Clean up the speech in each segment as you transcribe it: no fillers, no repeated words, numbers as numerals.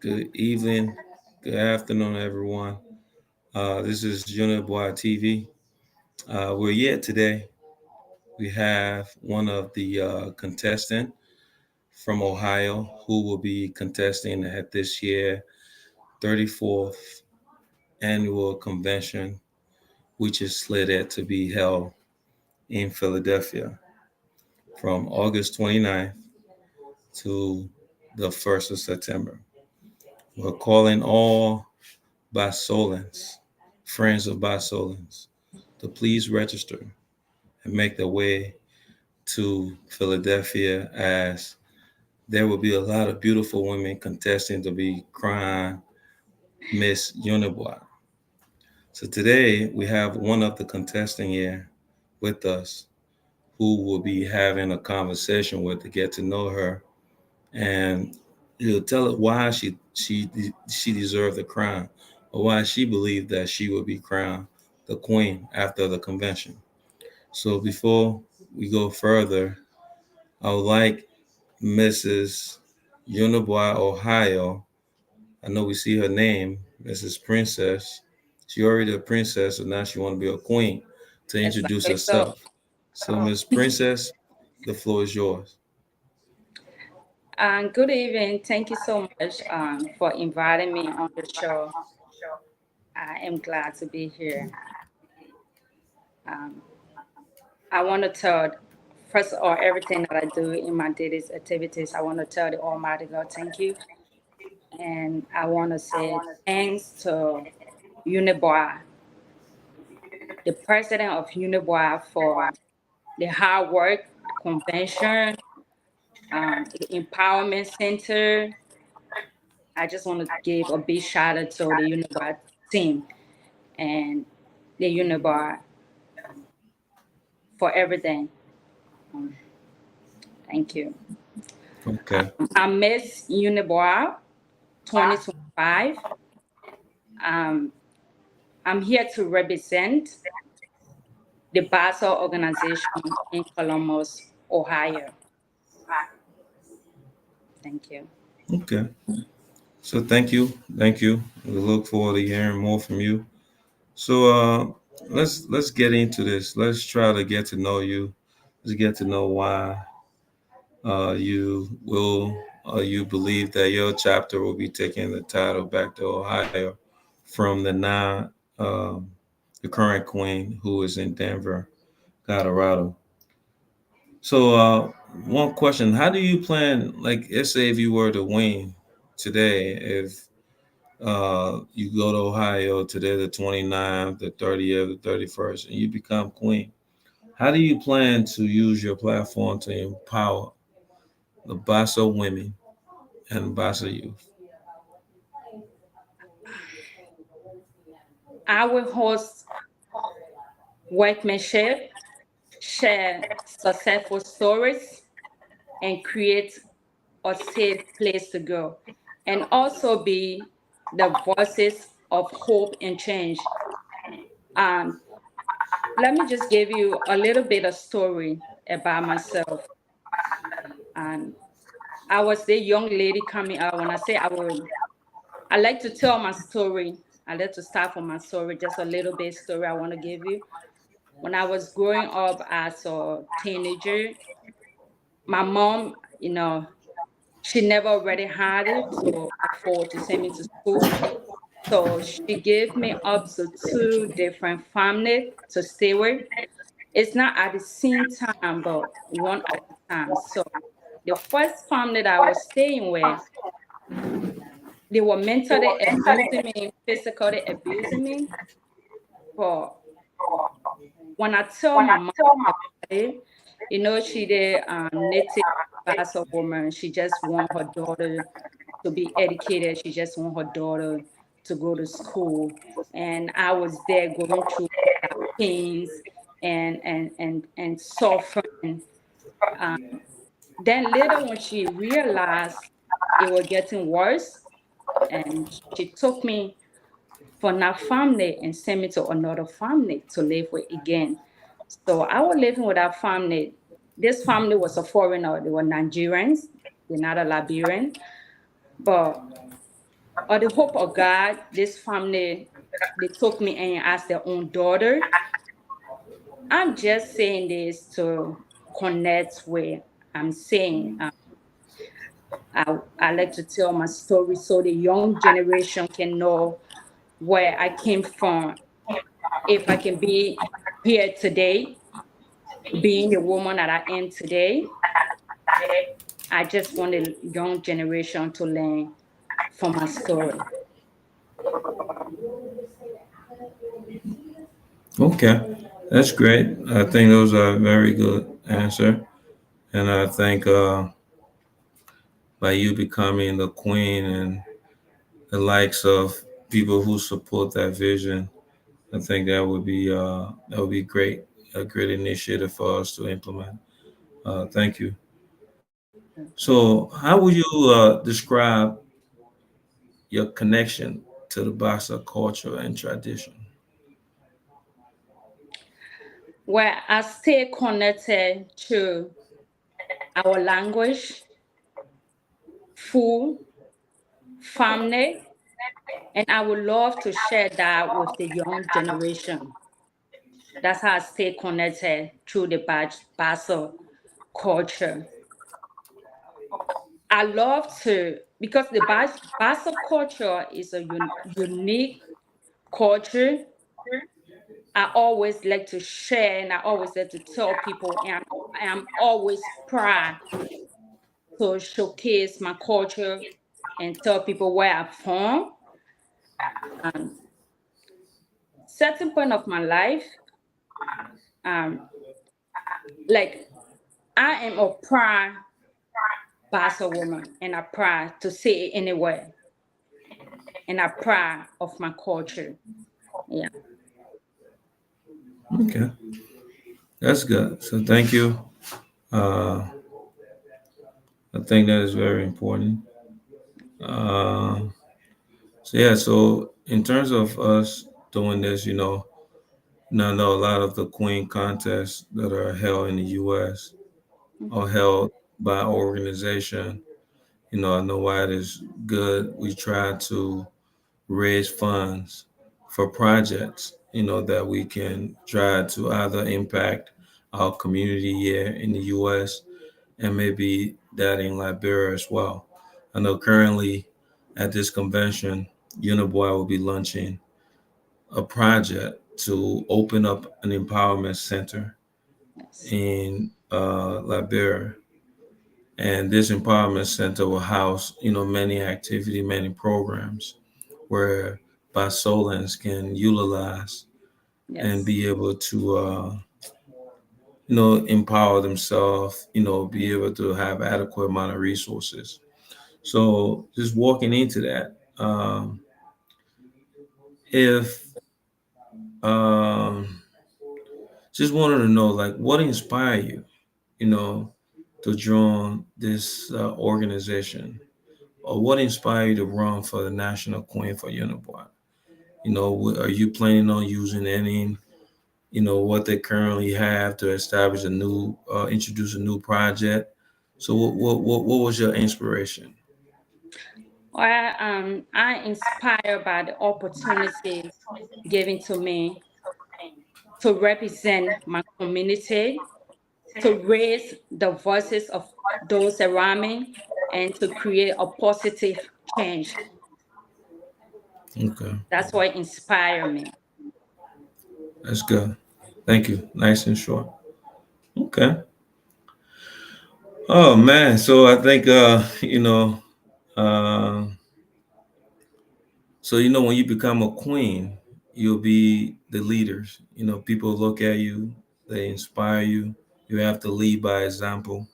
Good evening, good afternoon, everyone. This is UNIBOA TV. We're here today. We have one of the contestant from Ohio who will be contesting at this year 34th annual convention, which is slated to be held in Philadelphia from August 29th to the 1st of September. We're calling all Basolans, friends of Basolans, to please register and make their way to Philadelphia, as there will be a lot of beautiful women contesting to be crowned Miss UNIBOA. So today we have one of the contestants here with us who will be having a conversation with to get to know her, and he'll tell her why she deserved the crown, or why she believed that she would be crowned the queen after the convention. So before we go further, I would like Mrs. UNIBOA Ohio. I know we see her name, Mrs. Princess. She already a princess, and now she want to be a queen, to introduce Exactly. So, herself. So, Miss Princess, the floor is yours. good evening. Thank you so much for inviting me on the show. I am glad to be here. Um, I want to tell, first of all, everything that I do in my daily activities, I want to tell the Almighty God, thank you. And I want to say thanks to UNIBOA, the president of UNIBOA, for the hard work, the convention, the empowerment center. I just want to give a big shout out to the UNIBOA team and the UNIBOA for everything. Um, thank you. Okay. I'm Miss UNIBOA 2025. Um, I'm here to represent the Basel organization in Columbus, Ohio. Thank you. Okay. So thank you. Thank you. We look forward to hearing more from you. So let's get into this. Let's try to get to know you. Let's get to know why you believe that your chapter will be taking the title back to Ohio from the current queen who is in Denver, Colorado. So one question: how do you plan? Like, let's say if you were to win today, if you go to Ohio today, the 29th, the 30th, the 31st, and you become queen. How do you plan to use your platform to empower the Basso women and Basso youth? I will host workmanship, share successful stories, and create a safe place to go, and also be the voices of hope and change. Um, Let me just give you a little bit of story about myself. Um, I was the young lady coming out. When I say I like to tell my story. I like to start from my story, just a little bit story I want to give you. When I was growing up as a teenager, my mom, she never already had it to afford to send me to school. So she gave me up to two different families to stay with. It's not at the same time, but one at a time. So the first family that I was staying with, they were mentally abusing me, physically abusing me. But when I tell my mom about it, she the native Bassa woman. She just want her daughter to be educated. She just want her daughter to go to school. And I was there going through pains and suffering. Then later when she realized it was getting worse, and she took me from that family and sent me to another family to live with again. So I was living with that family. This family was a foreigner. They were Nigerians. They're not a Liberian. But Or the hope of God, this family, they took me in as their own daughter. I'm just saying this to connect with I'm saying. I like to tell my story so the young generation can know where I came from. If I can be here today, being the woman that I am today, I just want the young generation to learn from my story. Okay, that's great. I think those are a very good answer, and I think by you becoming the queen and the likes of people who support that vision, I think that would be great, a great initiative for us to implement. Thank you. So, how would you describe your connection to the Boxer culture and tradition? Where I stay connected to our language, food, family, and I would love to share that with the young generation. That's how I stay connected through the Basel culture. I love to, because the Basel culture is a unique culture. I always like to share and I always like to tell people, and I'm always proud to showcase my culture and tell people where I'm from. Um, Certain point of my life, um, like I am a proud Basel woman, and I'm proud to say it anywhere, and I'm proud of my culture. Yeah. Okay, that's good. So, thank you. Uh, I think that is very important. Uh, so, yeah, so in terms of us doing this, now I know a lot of the Queen contests that are held in the U.S. are held by organization. I know why it is good. We try to raise funds for projects, that we can try to either impact our community here in the U.S. and maybe that in Liberia as well. I know currently at this convention, UNIBOA will be launching a project to open up an empowerment center Yes. in Liberia. And this empowerment center will house, many activity, many programs where Basolans can utilize and Yes. be able to, empower themselves, be able to have adequate amount of resources. So just walking into that, if um, just wanted to know, like, what inspired you, you know, to join this organization, or what inspired you to run for the national queen for Uniboy? Are you planning on using any, what they currently have to establish introduce a new project? So what was your inspiration? Well, I inspired by the opportunities given to me to represent my community, to raise the voices of those around me, and to create a positive change. Okay, That's what inspired me. that's good. Thank you. Nice and short. Okay. Oh man, so I think uh, so when you become a queen, you'll be the leaders. People look at you, they inspire you. You have to lead by example.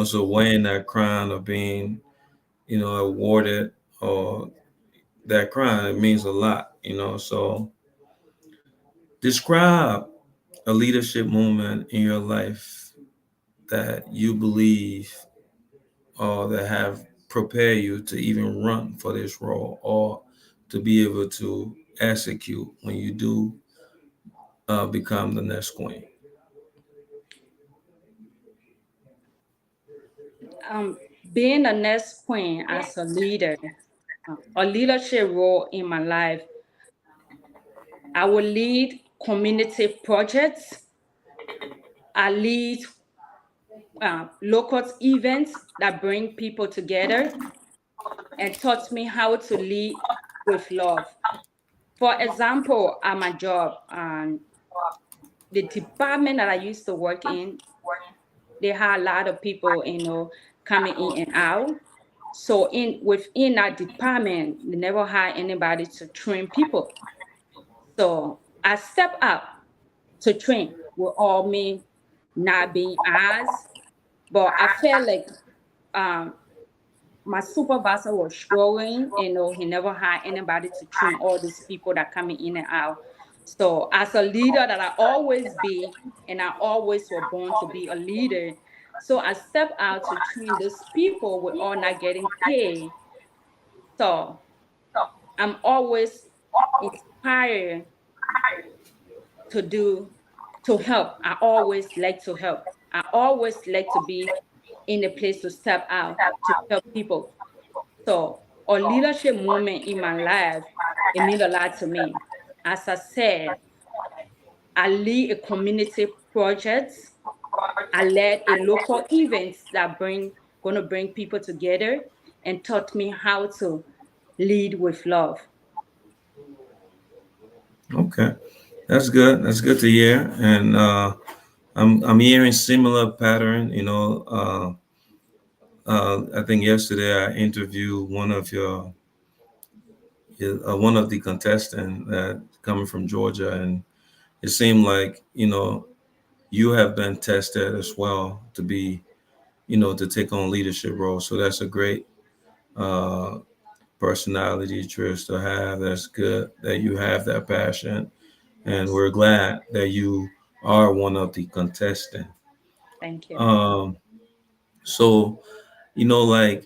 So wearing that crown or being, awarded or that crown, it means a lot. So describe a leadership moment in your life that you believe or that have prepared you to even run for this role or to be able to execute when you do become the next queen. Um, Being a next queen as a leader, a leadership role in my life. I will lead community projects. I lead local events that bring people together and taught me how to lead with love. For example, at my job, the department that I used to work in, they had a lot of people, coming in and out. So within that department, they never had anybody to train people. So I stepped up to train with all me not being asked, but I felt like um, my supervisor was struggling. He never had anybody to train all these people that coming in and out. So as a leader that I always be, and I always was born to be a leader. So I stepped out to train these people with all not getting paid. So I'm always inspired to do to help. I always like to help. I always like to be in a place to step out to help people. So a leadership moment in my life, it means a lot to me. As I said, I lead a community project. I led a local events that gonna bring people together and taught me how to lead with love. Okay, that's good. That's good to hear. And I'm hearing similar pattern. I think yesterday I interviewed one of the contestants that coming from Georgia, and it seemed like you have been tested as well to be to take on leadership roles. So that's a great uh, personality traits to have. That's good that you have that passion, and Yes, we're glad that you are one of the contestants. thank you. Um, so like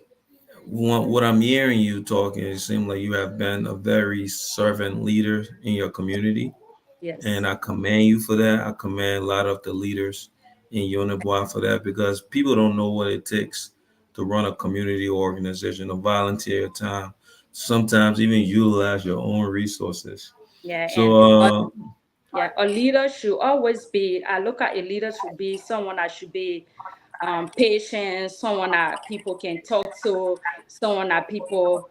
what I'm hearing you talking, it seems like you have been a very servant leader in your community, and Yes, I commend you for that. I commend a lot of the leaders in UNIBOA for that because people don't know what it takes to run a community organization, to volunteer your time, sometimes even utilize your own resources. yeah, So, and yeah, a leader should always be. I look at a leader should be someone that should be patient, someone that people can talk to, someone that people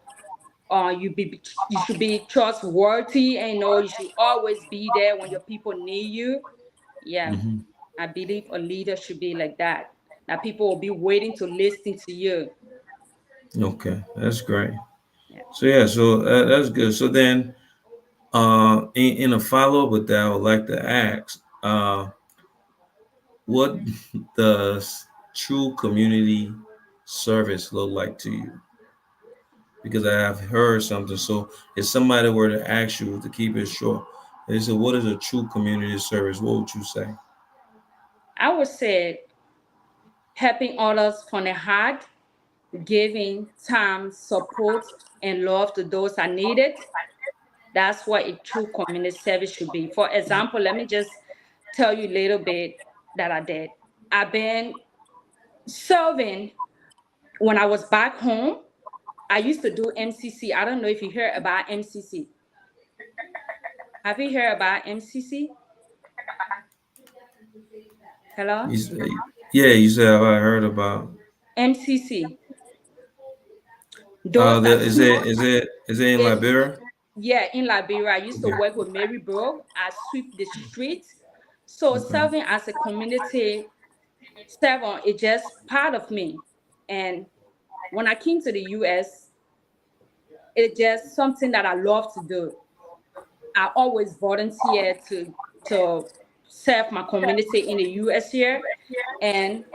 you should be trustworthy, and you should always be there when your people need you. Yeah, mhm. I believe a leader should be like that. That people will be waiting to listen to you. Okay, that's great. Yeah. So yeah, so that's good. So then, in a follow up with that, I would like to ask, what does true community service look like to you? Because I have heard something. So if somebody were to ask you to keep it short, they said, "What is a true community service?" What would you say? I would say helping others from the heart, giving time, support, and love to those that need it. That's what a true community service should be. For example, let me just tell you a little bit that I did. I've been serving when I was back home. I used to do MCC. I don't know if you heard about MCC. Have you heard about MCC? Hello? You say, yeah, you said I heard about. MCC. Those that Is it in is Liberia? yeah, in Liberia. I used to Okay. work with Mary Brook. I sweep the streets. So Okay. serving as a community servant is just part of me. And when I came to the US, it's just something that I love to do. I always volunteer to serve my community in the US here. And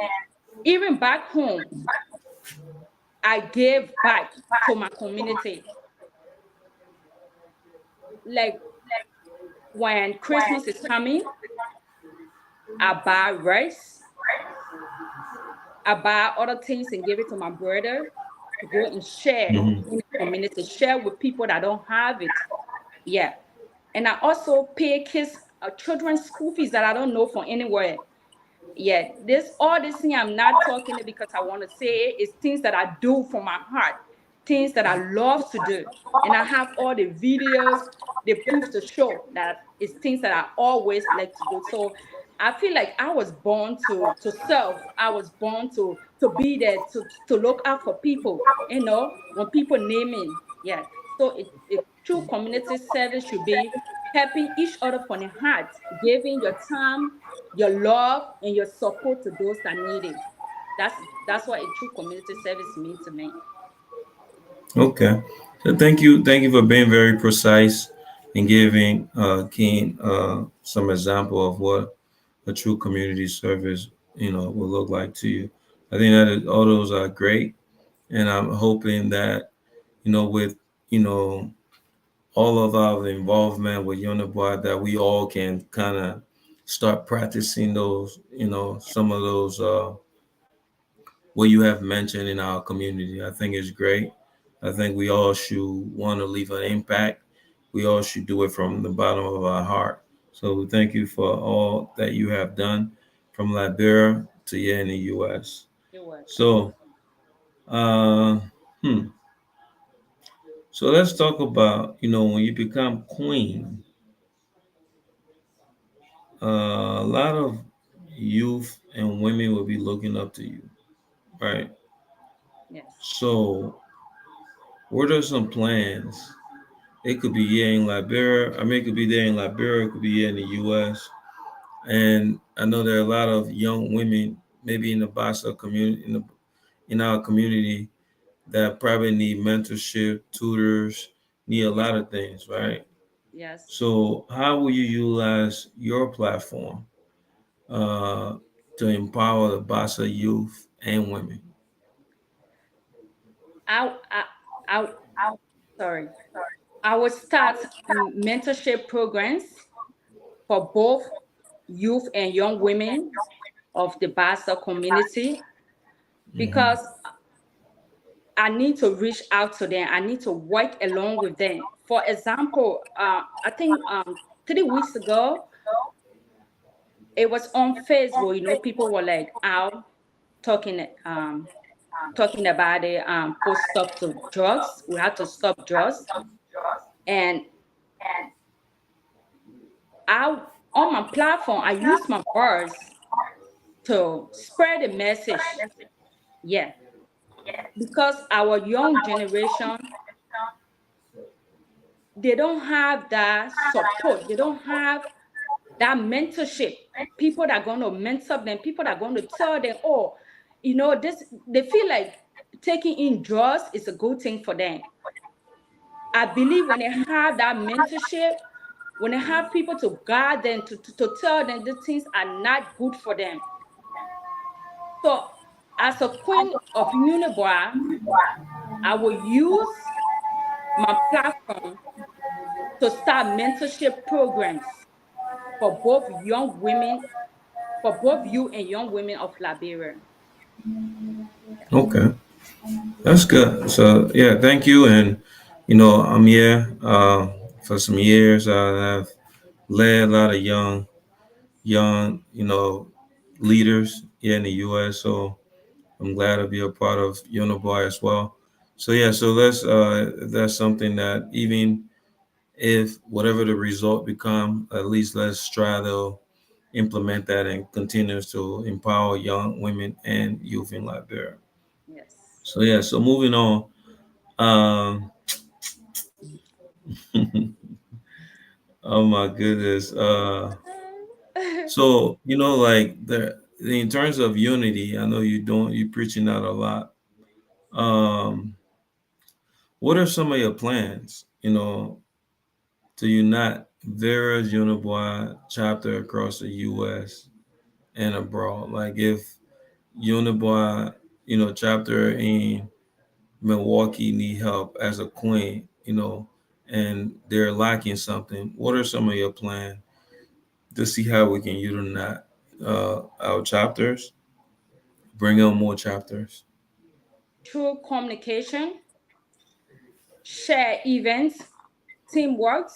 even back home, I gave back to my community. Like when Christmas is coming, I buy rice, I buy other things and give it to my brother to go and share Hmm. in the community, share with people that don't have it. Yeah. And I also pay kids, children's school fees that I don't know from anywhere. Yeah, all this thing I'm not talking it because I want to say it is things that I do from my heart things that I love to do. And I have all the videos, they prove to show that it's things that I always like to do. So I feel like I was born to serve. I was born to be there, to look out for people, when people name me. Yeah. So it true community service should be helping each other from the heart, giving your time, your love, and your support to those that need it. That's what a true community service means to me. Okay. So thank you for being very precise and giving Keen some example of what a true community service, will look like to you. I think that all those are great, and I'm hoping that with you know all of our involvement with Uniboy, that we all can kind of start practicing those, some of those what you have mentioned in our community. I think it's great. I think we all should want to leave an impact. We all should do it from the bottom of our heart. So thank you for all that you have done from Liberia to here in the U.S. You're welcome. So, uh, hmm. So let's talk about, when you become queen, a lot of youth and women will be looking up to you, right? Yes. So, what are some plans? It could be here in Liberia. I mean, it could be there in Liberia. It could be here in the U.S. And I know there are a lot of young women, maybe in the Basa community, in our community, that probably need mentorship, tutors, need a lot of things, right? Yes. So, how will you utilize your platform uh, to empower the Basa youth and women? I I I sorry. I will start mentorship programs for both youth and young women of the Bassa community Hmm. because I need to reach out to them. I need to work along with them. For example, I think 3 weeks ago, it was on Facebook. People were like out talking talking about it. Post stop to drugs. We had to stop drugs, and I on my platform I use my words to spread the message. Yeah, because our young generation, they don't have that support. They don't have that mentorship. People that are going to mentor them. People that are going to tell them, oh, this. They feel like taking in drugs is a good thing for them. I believe when they have that mentorship, when they have people to guide them, to tell them the things are not good for them. So, as a queen of Uniboa, I will use my platform to start mentorship programs for both young women, for both you and young women of Liberia. Yeah. Okay, that's good. So yeah, thank you. And I'm here for some years. I have led a lot of young, leaders here in the U.S. So I'm glad to be a part of Uniboy as well. So yeah, so that's something that even if whatever the result become, at least let's try to implement that and continues to empower young women and youth in Liberia. Yes. So yeah, so moving on. Um, oh my goodness. So like in terms of unity, I know you preaching that a lot. Um, what are some of your plans? To unite Vera's Uniboy chapter across the U.S. and abroad. Like if Uniboy, chapter in Milwaukee need help as a queen, and they're lacking something. What are some of your plans to see how we can utilize our chapters, bring on more chapters? Through communication, share events, teamwork,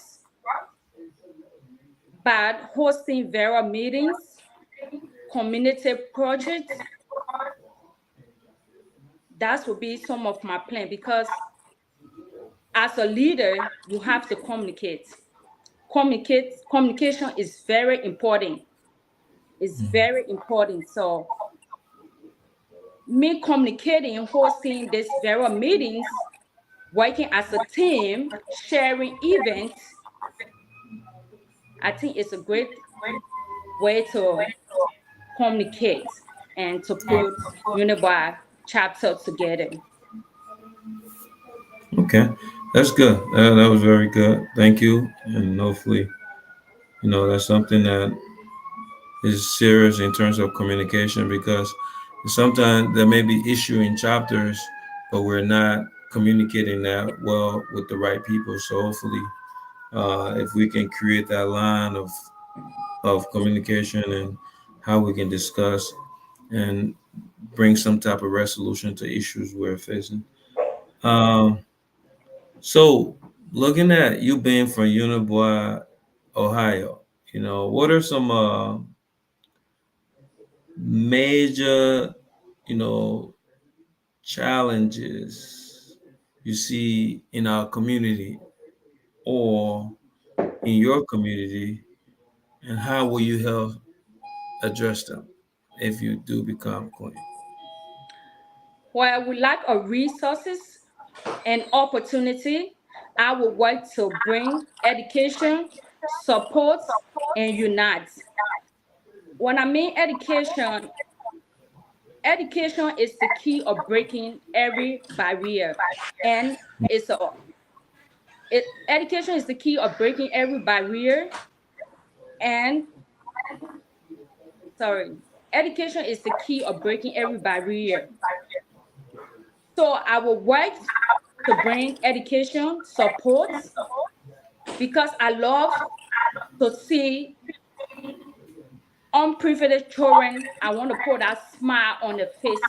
but hosting Vera meetings, community projects, that would be some of my plan because as a leader, you have to communicate. Communication is very important. It's very important. So me communicating, hosting these very meetings, working as a team, sharing events, I think it's a great way to communicate and to put Unibar chapter together. Okay, that's good. That was very good. Thank you. And hopefully, that's something that is serious in terms of communication because sometimes there may be issue in chapters, but we're not communicating that well with the right people. So hopefully, if we can create that line of communication and how we can discuss and bring some type of resolution to issues we're facing. Um, so looking at you being from UNIBOA, Ohio, what are some major, you know, challenges you see in our community or in your community, and how will you help address them if you do become queen? Where we lack of resources and opportunity, I will work to bring education, support, and unite. When I mean education, education is the key of breaking every barrier. And it's a education is the key of breaking every barrier. And sorry, education is the key of breaking every barrier. So I will work to bring education, support, because I love to see unprivileged children. I want to put that smile on their faces.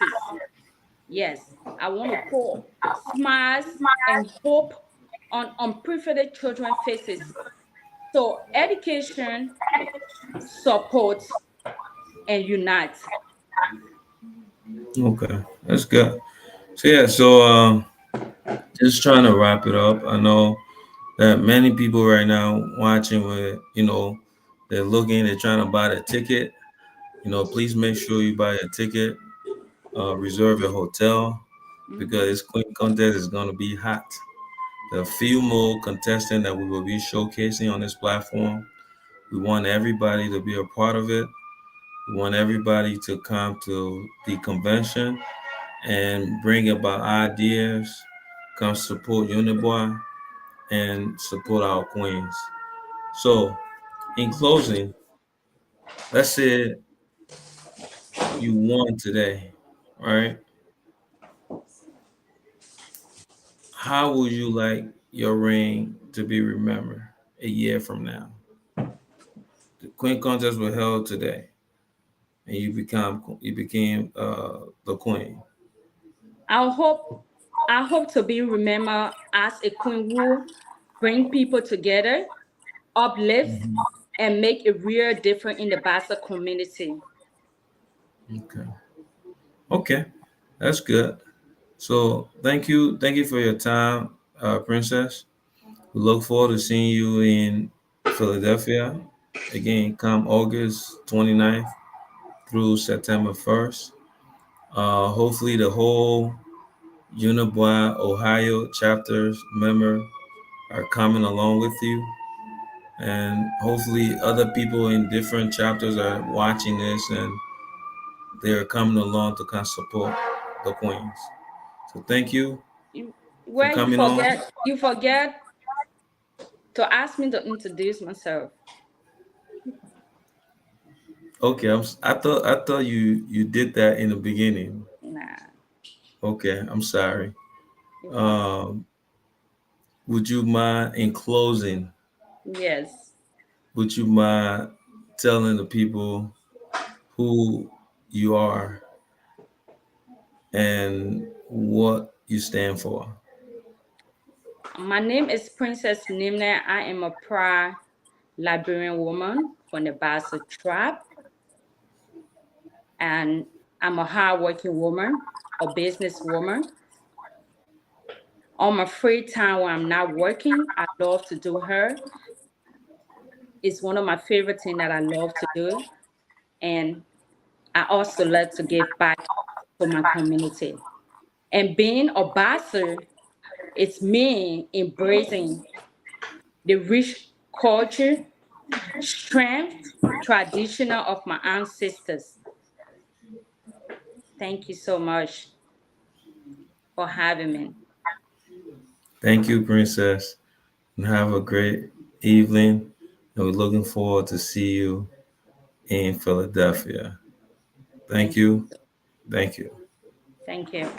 Yes, I want to put smiles and hope on unprivileged children's faces. So education, support, and unite. Okay, that's good. So yeah, just trying to wrap it up. I know that many people right now watching with they're looking, they're trying to buy the ticket. Please make sure you buy a ticket, reserve a hotel because Mhm. this Queen contest is going to be hot. There are a few more contestants that we will be showcasing on this platform. We want everybody to be a part of it. We want everybody to come to the convention and bring about ideas, come support Uniboy and support our queens. So, in closing, let's say you won today, right? How would you like your ring to be remembered a year from now? The queen contest was held today, and you became the queen. I hope I hope to be remembered as a queen who bring people together, uplift, and make a real difference in the Bassa community. Okay. Okay, that's good. So thank you for your time, Princess. We look forward to seeing you in Philadelphia again come August 29th through September 1st. Hopefully, the whole UNIBOA Ohio chapters member are coming along with you, and hopefully, other people in different chapters are watching this and they are coming along to kind of support the Queens. So, thank you You, for where coming on. you forget to ask me to introduce myself. Okay, I thought you did that in the beginning. Nah, Okay, I'm sorry. you fine. Um, would you mind in closing? Yes. Would you mind telling the people who you are and what you stand for? My name is Princess Nimna. I am a proud Liberian woman from the Bassa tribe, and I'm a hardworking woman, a business woman. On my free time when I'm not working, I love to do hair. It's one of my favorite things that I love to do. And I also love to give back to my community. And being a boxer, it's me embracing the rich culture, strength, traditional of my ancestors. Thank you so much for having me. Thank you, Princess, and have a great evening. And we're looking forward to see you in Philadelphia. Thank Thank you. you. Thank you. Thank you.